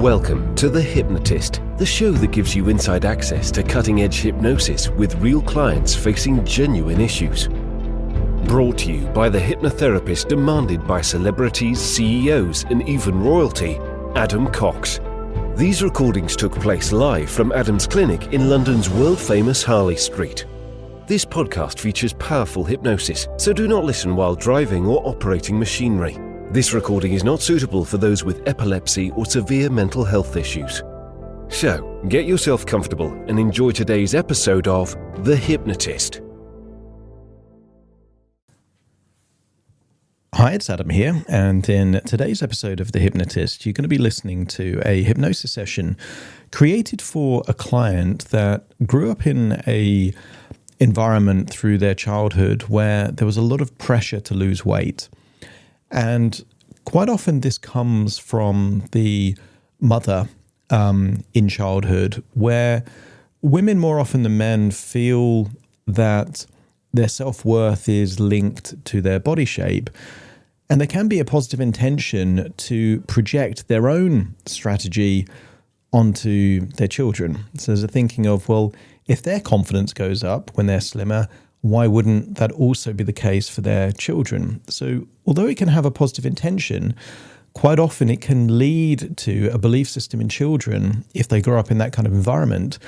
Welcome to The Hypnotist, the show that gives you inside access to cutting-edge hypnosis with real clients facing genuine issues. Brought to you by the hypnotherapist demanded by celebrities, CEOs, and even royalty, Adam Cox. These recordings took place live from Adam's clinic in London's world-famous Harley Street. This podcast features powerful hypnosis, so do not listen while driving or operating machinery. This recording is not suitable for those with epilepsy or severe mental health issues. So, get yourself comfortable and enjoy today's episode of The Hypnotist. Hi, it's Adam here, and in today's episode of The Hypnotist, you're going to be listening to a hypnosis session created for a client that grew up in a environment through their childhood where there was a lot of pressure to lose weight. And quite often this comes from the mother in childhood, where women more often than men feel that their self-worth is linked to their body shape. And there can be a positive intention to project their own strategy onto their children. So there's a thinking of, well, if their confidence goes up when they're slimmer, why wouldn't that also be the case for their children? So although it can have a positive intention, quite often it can lead to a belief system in children, if they grow up in that kind of environment,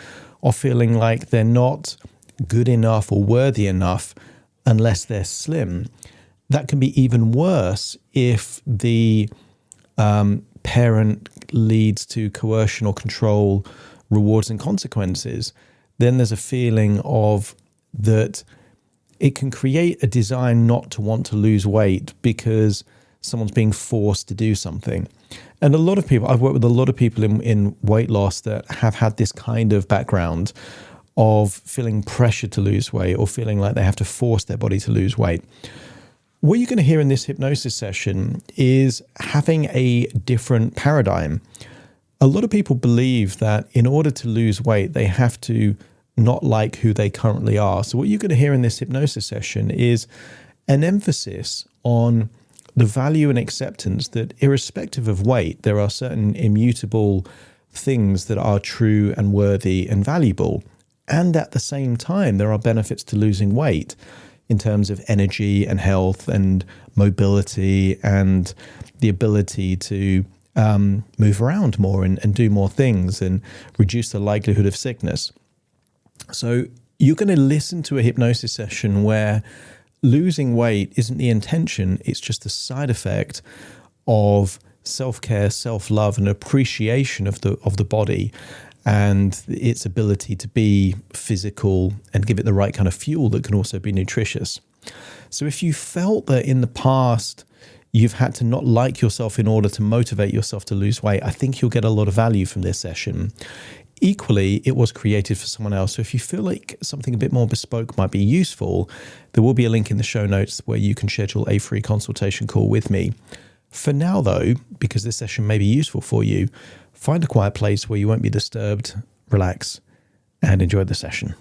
of feeling like they're not good enough or worthy enough unless they're slim. That can be even worse if the parent leads to coercion or control, rewards and consequences. Then there's a feeling of that it can create a desire not to want to lose weight because someone's being forced to do something. And a lot of people, I've worked with a lot of people in weight loss that have had this kind of background of feeling pressure to lose weight or feeling like they have to force their body to lose weight. What you're going to hear in this hypnosis session is having a different paradigm. A lot of people believe that in order to lose weight, they have to not like who they currently are. So what you're going to hear in this hypnosis session is an emphasis on the value and acceptance that irrespective of weight, there are certain immutable things that are true and worthy and valuable. And at the same time, there are benefits to losing weight in terms of energy and health and mobility and the ability to move around more and do more things and reduce the likelihood of sickness. So you're going to listen to a hypnosis session where losing weight isn't the intention, it's just a side effect of self-care, self-love, and appreciation of the body and its ability to be physical and give it the right kind of fuel that can also be nutritious. So if you felt that in the past you've had to not like yourself in order to motivate yourself to lose weight, I think you'll get a lot of value from this session. Equally, it was created for someone else. So if you feel like something a bit more bespoke might be useful, there will be a link in the show notes where you can schedule a free consultation call with me. For now, though, because this session may be useful for you, find a quiet place where you won't be disturbed, relax, and enjoy the session.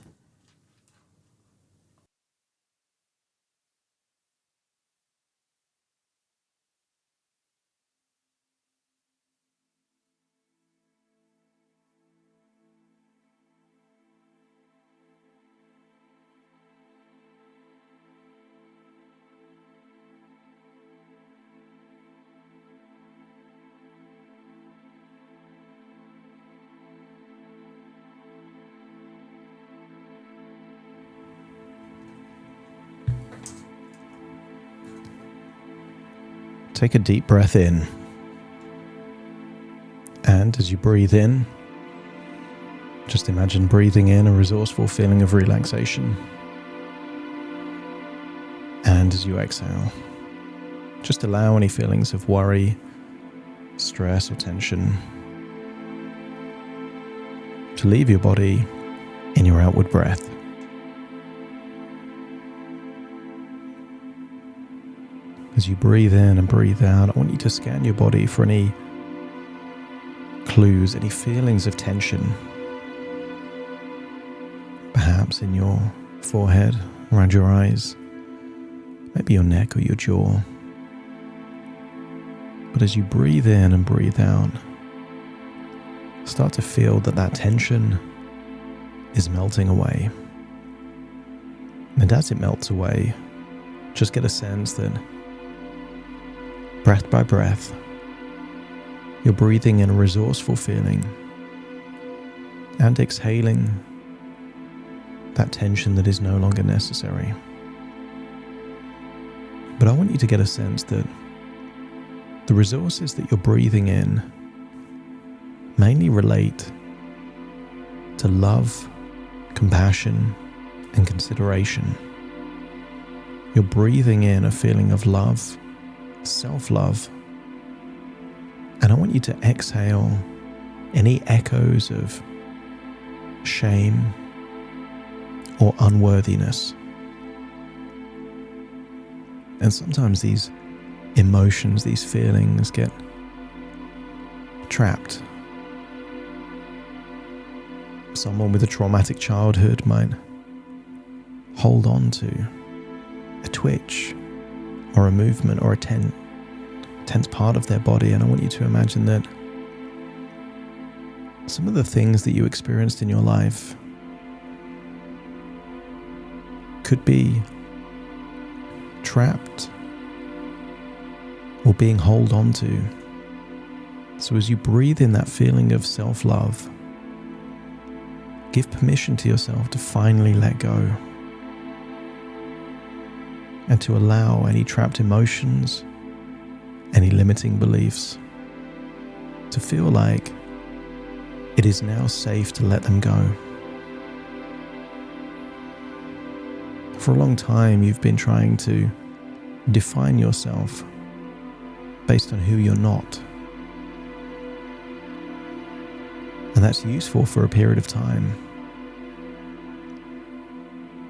Take a deep breath in. And as you breathe in, just imagine breathing in a resourceful feeling of relaxation. And as you exhale, just allow any feelings of worry, stress, or tension to leave your body in your outward breath. As you breathe in and breathe out, I want you to scan your body for any clues, any feelings of tension. Perhaps in your forehead, around your eyes, maybe your neck or your jaw. But as you breathe in and breathe out, start to feel that tension is melting away. And as it melts away, just get a sense that breath by breath, you're breathing in a resourceful feeling and exhaling that tension that is no longer necessary. But I want you to get a sense that the resources that you're breathing in mainly relate to love, compassion, and consideration. You're breathing in a feeling of love, self-love, and I want you to exhale any echoes of shame or unworthiness. And sometimes these emotions, these feelings get trapped. Someone with a traumatic childhood might hold on to a twitch or a movement or a tense part of their body. And I want you to imagine that some of the things that you experienced in your life could be trapped or being held on to. So as you breathe in that feeling of self-love, give permission to yourself to finally let go and to allow any trapped emotions, any limiting beliefs, to feel like it is now safe to let them go. For a long time, you've been trying to define yourself based on who you're not. And that's useful for a period of time.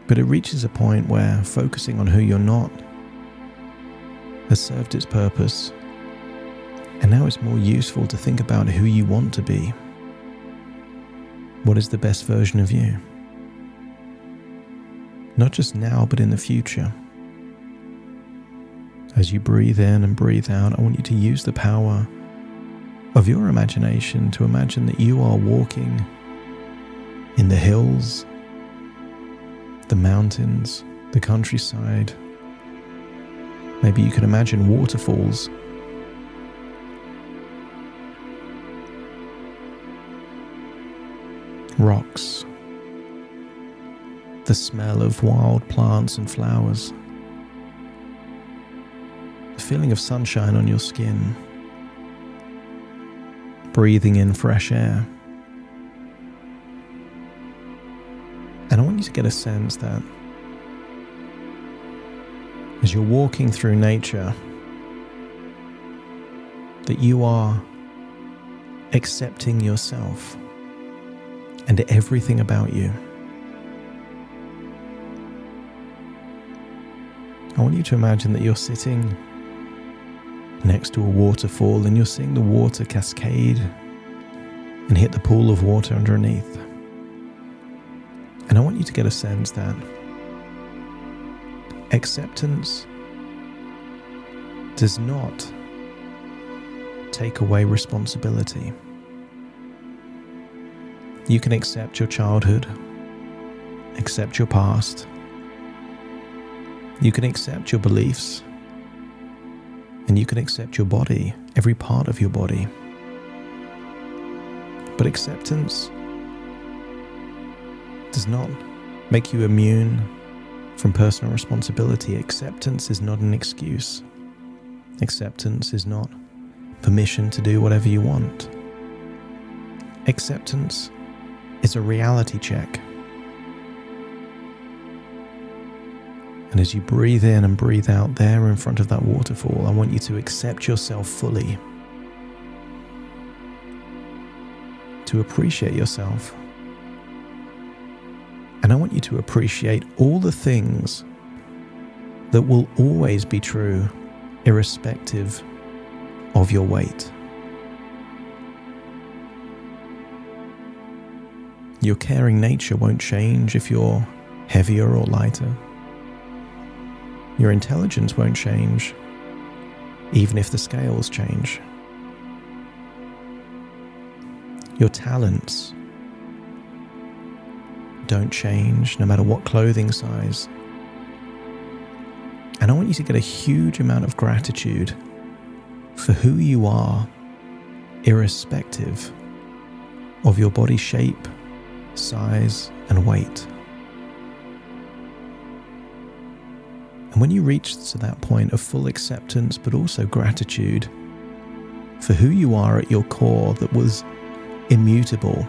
But it reaches a point where focusing on who you're not has served its purpose. And now it's more useful to think about who you want to be. What is the best version of you? Not just now, but in the future. As you breathe in and breathe out, I want you to use the power of your imagination to imagine that you are walking in the hills, the mountains, the countryside. Maybe you can imagine waterfalls. Rocks. The smell of wild plants and flowers. The feeling of sunshine on your skin. Breathing in fresh air. And I want you to get a sense that as you're walking through nature, that you are accepting yourself and everything about you. I want you to imagine that you're sitting next to a waterfall and you're seeing the water cascade and hit the pool of water underneath. And I want you to get a sense that acceptance does not take away responsibility. You can accept your childhood, accept your past. You can accept your beliefs, and you can accept your body, every part of your body. But acceptance does not make you immune from personal responsibility. Acceptance is not an excuse. Acceptance is not permission to do whatever you want. Acceptance is a reality check. And as you breathe in and breathe out there in front of that waterfall, I want you to accept yourself fully, to appreciate yourself. And I want you to appreciate all the things that will always be true, irrespective of your weight. Your caring nature won't change if you're heavier or lighter. Your intelligence won't change, even if the scales change. Your talents don't change no matter what clothing size. And I want you to get a huge amount of gratitude for who you are, irrespective of your body shape, size, and weight. And when you reach to that point of full acceptance, but also gratitude for who you are at your core that was immutable,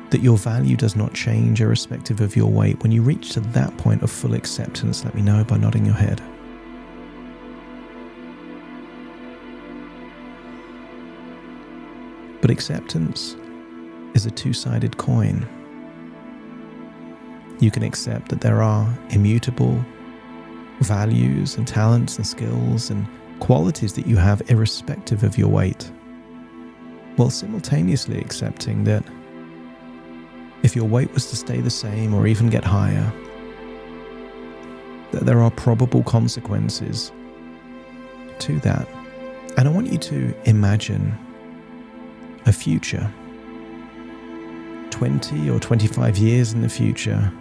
that your value does not change irrespective of your weight, when you reach to that point of full acceptance, let me know by nodding your head. But acceptance is a two-sided coin. You can accept that there are immutable values and talents and skills and qualities that you have irrespective of your weight, while simultaneously accepting that if your weight was to stay the same or even get higher, that there are probable consequences to that. And I want you to imagine a future, 20 or 25 years in the future,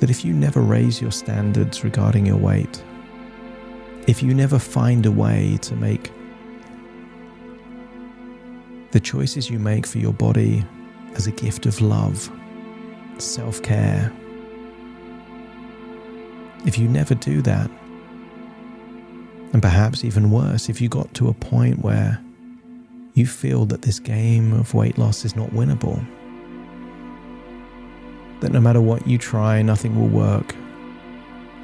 that if you never raise your standards regarding your weight, if you never find a way to make the choices you make for your body as a gift of love, self-care, if you never do that, and perhaps even worse, if you got to a point where you feel that this game of weight loss is not winnable, that no matter what you try, nothing will work,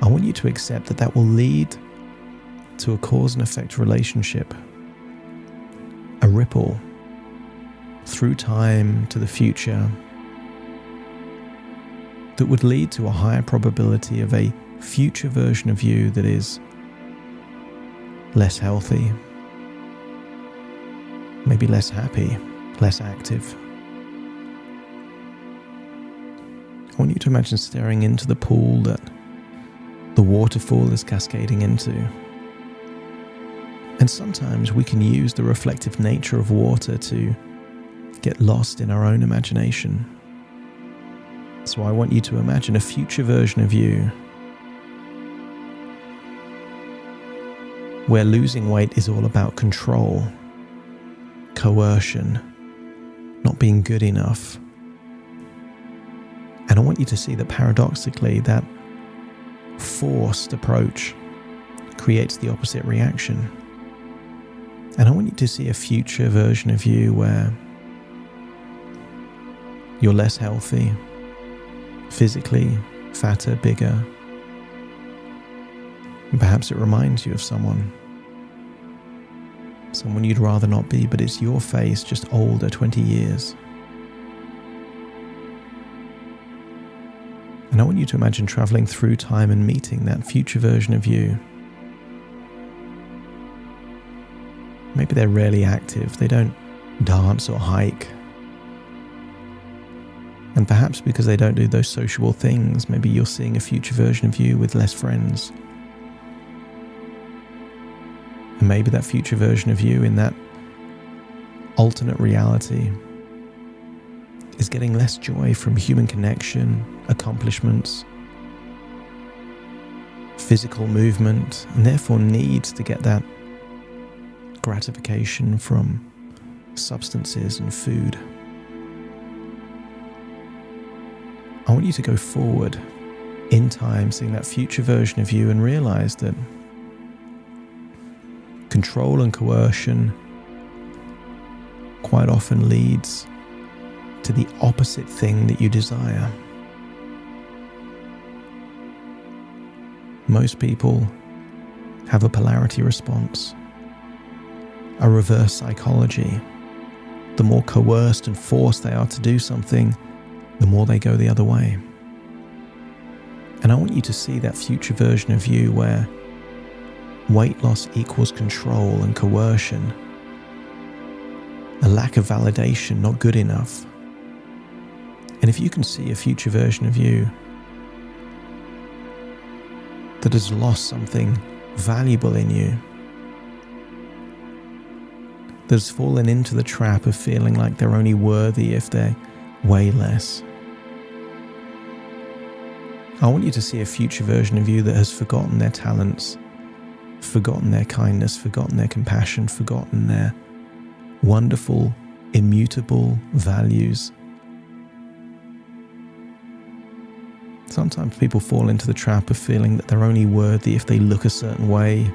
I want you to accept that that will lead to a cause and effect relationship, a ripple through time to the future that would lead to a higher probability of a future version of you that is less healthy, maybe less happy, less active. I want you to imagine staring into the pool that the waterfall is cascading into. And sometimes we can use the reflective nature of water to get lost in our own imagination. So I want you to imagine a future version of you where losing weight is all about control, coercion, not being good enough. And I want you to see that paradoxically, that forced approach creates the opposite reaction. And I want you to see a future version of you where you're less healthy, physically, fatter, bigger. And perhaps it reminds you of someone you'd rather not be, but it's your face, just older, 20 years. And I want you to imagine traveling through time and meeting that future version of you. Maybe they're rarely active, they don't dance or hike. And perhaps because they don't do those sociable things, maybe you're seeing a future version of you with less friends. And maybe that future version of you in that alternate reality is getting less joy from human connection, accomplishments, physical movement, and therefore needs to get that gratification from substances and food. I want you to go forward in time, seeing that future version of you and realize that control and coercion quite often leads to the opposite thing that you desire. Most people have a polarity response, a reverse psychology. The more coerced and forced they are to do something, the more they go the other way. And I want you to see that future version of you where weight loss equals control and coercion, a lack of validation, not good enough. And if you can see a future version of you that has lost something valuable in you, that's fallen into the trap of feeling like they're only worthy if they weigh less. I want you to see a future version of you that has forgotten their talents, forgotten their kindness, forgotten their compassion, forgotten their wonderful, immutable values. Sometimes people fall into the trap of feeling that they're only worthy if they look a certain way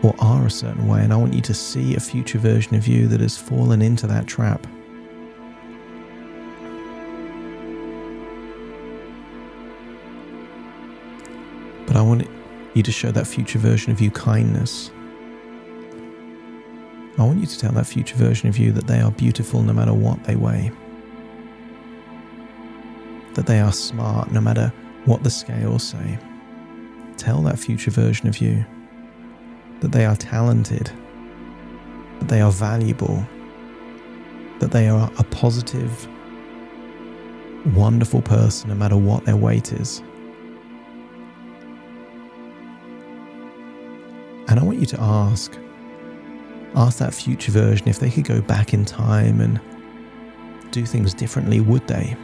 or are a certain way, and I want you to see a future version of you that has fallen into that trap. But I want you to show that future version of you kindness. I want you to tell that future version of you that they are beautiful no matter what they weigh. That they are smart no matter what the scales say. Tell that future version of you that they are talented, that they are valuable, that they are a positive, wonderful person no matter what their weight is. And I want you to ask that future version if they could go back in time and do things differently, would they?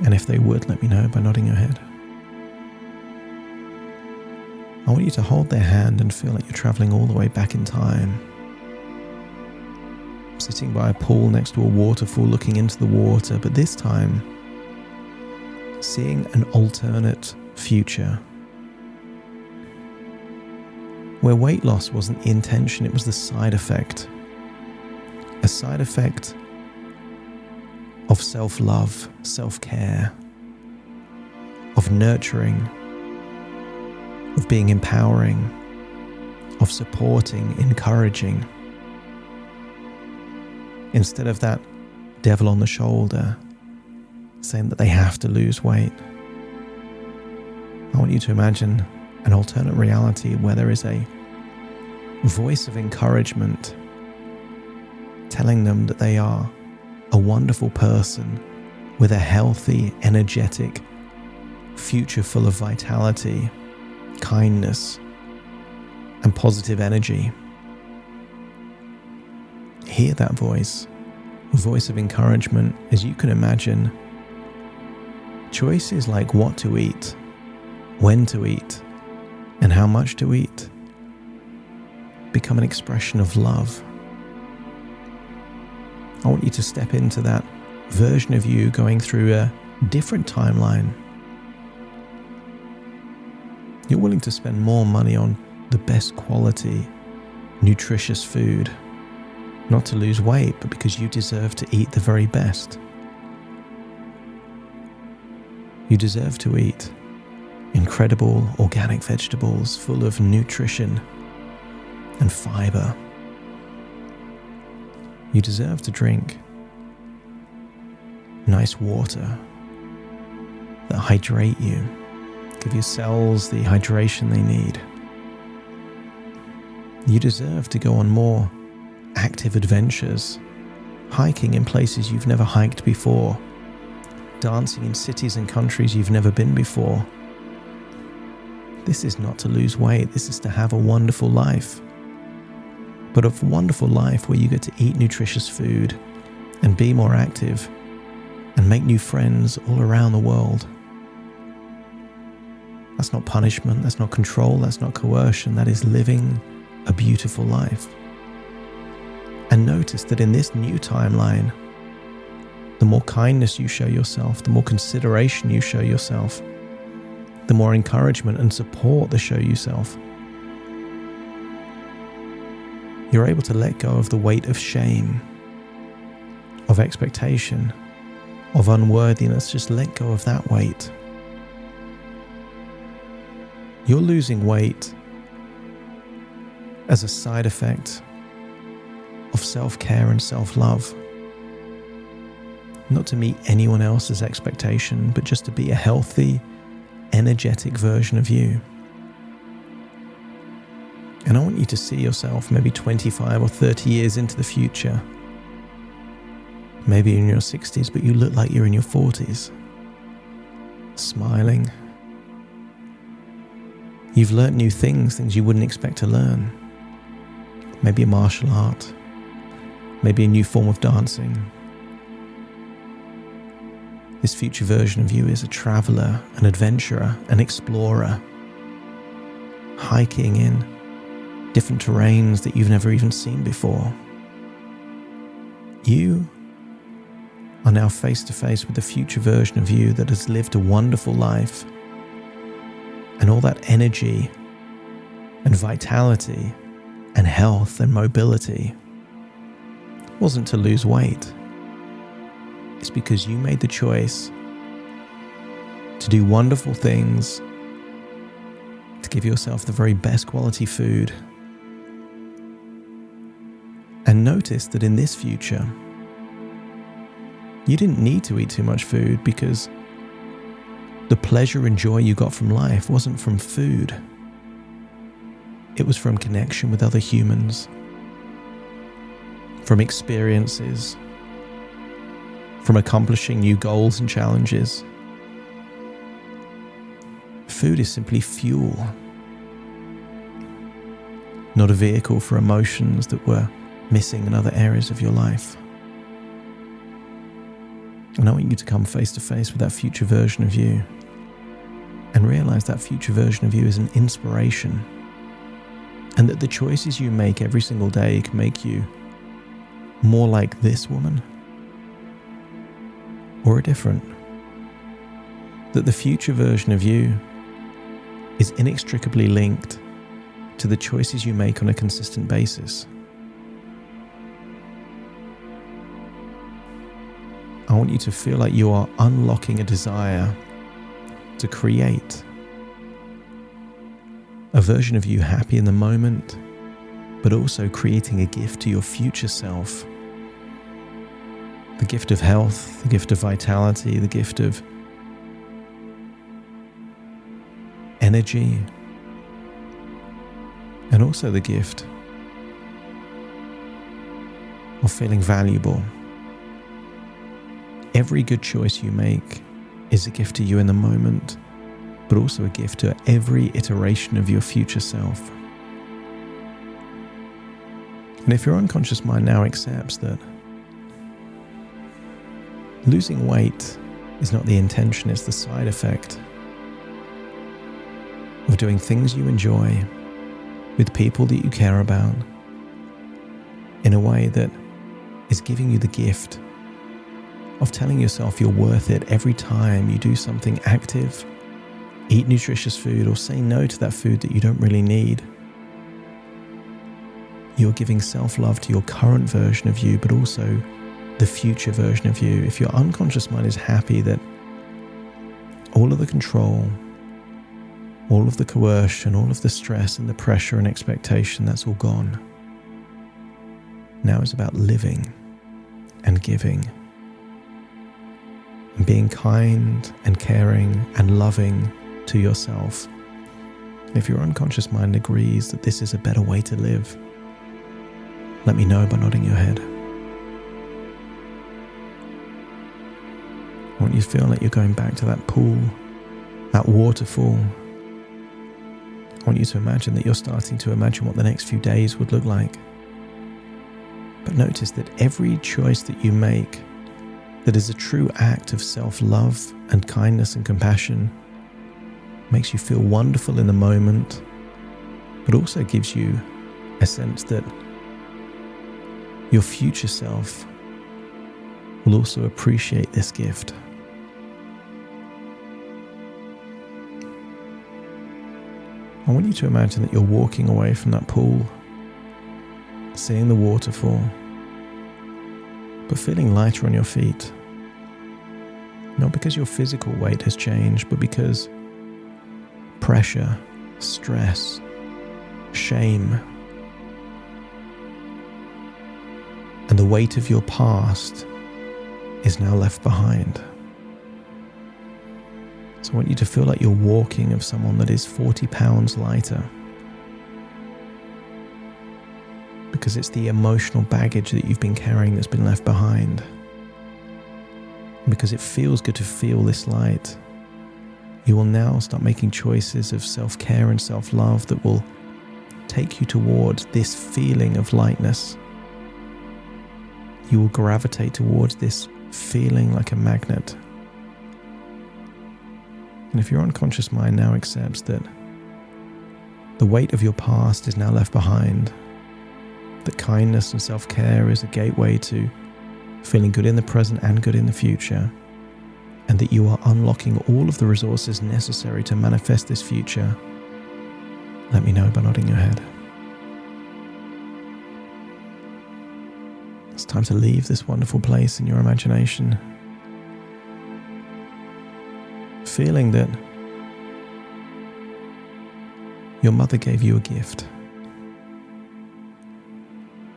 And if they would, let me know by nodding your head. I want you to hold their hand and feel like you're traveling all the way back in time. Sitting by a pool next to a waterfall, looking into the water, but this time seeing an alternate future where weight loss wasn't the intention, it was the side effect. A side effect of self-love, self-care, of nurturing, of being empowering, of supporting, encouraging. Instead of that devil on the shoulder saying that they have to lose weight. I want you to imagine an alternate reality where there is a voice of encouragement telling them that they are a wonderful person with a healthy, energetic future full of vitality, kindness, and positive energy. Hear that voice, a voice of encouragement, as you can imagine. Choices like what to eat, when to eat, and how much to eat become an expression of love. I want you to step into that version of you going through a different timeline. You're willing to spend more money on the best quality, nutritious food, not to lose weight, but because you deserve to eat the very best. You deserve to eat incredible organic vegetables full of nutrition and fiber. You deserve to drink nice water that hydrate you, give your cells the hydration they need. You deserve to go on more active adventures, hiking in places you've never hiked before, dancing in cities and countries you've never been before. This is not to lose weight, this is to have a wonderful life. But a wonderful life where you get to eat nutritious food and be more active and make new friends all around the world. That's not punishment, that's not control, that's not coercion, that is living a beautiful life. And notice that in this new timeline, the more kindness you show yourself, the more consideration you show yourself, the more encouragement and support that show yourself, you're able to let go of the weight of shame, of expectation, of unworthiness. Just let go of that weight. You're losing weight as a side effect of self-care and self-love. Not to meet anyone else's expectation, but just to be a healthy, energetic version of you. And I want you to see yourself maybe 25 or 30 years into the future. Maybe in your 60s, but you look like you're in your 40s. Smiling. You've learnt new things you wouldn't expect to learn. maybe a martial art, maybe a new form of dancing. This future version of you is a traveler, an adventurer, an explorer, hiking in different terrains that you've never even seen before. You are now face to face with the future version of you that has lived a wonderful life, and all that energy and vitality and health and mobility wasn't to lose weight. It's because you made the choice to do wonderful things, to give yourself the very best quality food. And notice that in this future, you didn't need to eat too much food, because the pleasure and joy you got from life wasn't from food. It was from connection with other humans, from experiences, from accomplishing new goals and challenges. Food is simply fuel, not a vehicle for emotions that were missing in other areas of your life. And I want you to come face to face with that future version of you and realize that future version of you is an inspiration, and that the choices you make every single day can make you more like this woman or a different. That the future version of you is inextricably linked to the choices you make on a consistent basis. I want you to feel like you are unlocking a desire to create a version of you happy in the moment, but also creating a gift to your future self. The gift of health, the gift of vitality, the gift of energy, and also the gift of feeling valuable. Every good choice you make is a gift to you in the moment, but also a gift to every iteration of your future self. And if your unconscious mind now accepts that losing weight is not the intention, it's the side effect of doing things you enjoy with people that you care about in a way that is giving you the gift of telling yourself you're worth it every time you do something active, eat nutritious food, or say no to that food that you don't really need. You're giving self-love to your current version of you, but also the future version of you. If your unconscious mind is happy that all of the control, all of the coercion, all of the stress and the pressure and expectation, that's all gone. Now it's about living and giving and being kind and caring and loving to yourself. And if your unconscious mind agrees that this is a better way to live, let me know by nodding your head. I want you to feel like you're going back to that pool, that waterfall. I want you to imagine that you're starting to imagine what the next few days would look like. But notice that every choice that you make that is a true act of self-love and kindness and compassion makes you feel wonderful in the moment, but also gives you a sense that your future self will also appreciate this gift. I want you to imagine that you're walking away from that pool, seeing the waterfall, but feeling lighter on your feet. Not because your physical weight has changed, but because pressure, stress, shame, and the weight of your past is now left behind. So I want you to feel like you're walking of someone that is 40 pounds lighter, because it's the emotional baggage that you've been carrying that's been left behind. Because it feels good to feel this light, you will now start making choices of self-care and self-love that will take you towards this feeling of lightness. You will gravitate towards this feeling like a magnet. And if your unconscious mind now accepts that the weight of your past is now left behind, that kindness and self-care is a gateway to feeling good in the present and good in the future, and that you are unlocking all of the resources necessary to manifest this future, let me know by nodding your head. It's time to leave this wonderful place in your imagination, feeling that your mother gave you a gift.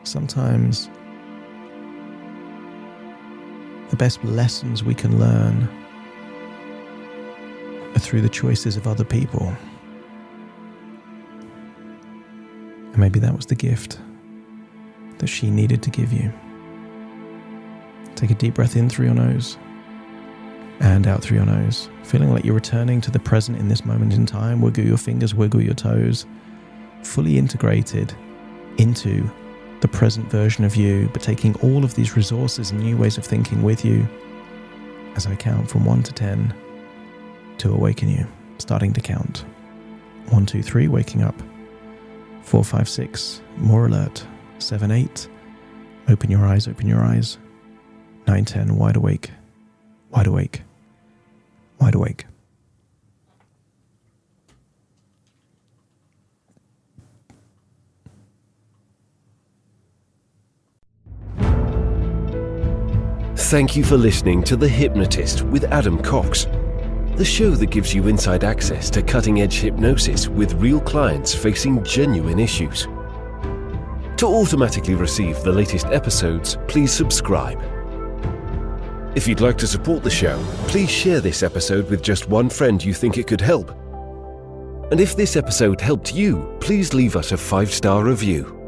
Sometimes the best lessons we can learn are through the choices of other people. And maybe that was the gift that she needed to give you. Take a deep breath in through your nose and out through your nose, feeling like you're returning to the present in this moment in time. Wiggle your fingers, wiggle your toes, fully integrated into the present version of you, but taking all of these resources and new ways of thinking with you as I count from 1 to 10 to awaken you. Starting to count. 1, 2, 3, waking up. 4, 5, 6, more alert. 7, 8, open your eyes, open your eyes. 9, 10, wide awake, wide awake, wide awake. Thank you for listening to The Hypnotist with Adam Cox, the show that gives you inside access to cutting-edge hypnosis with real clients facing genuine issues. To automatically receive the latest episodes, please subscribe. If you'd like to support the show, please share this episode with just one friend you think it could help. And if this episode helped you, please leave us a 5-star review.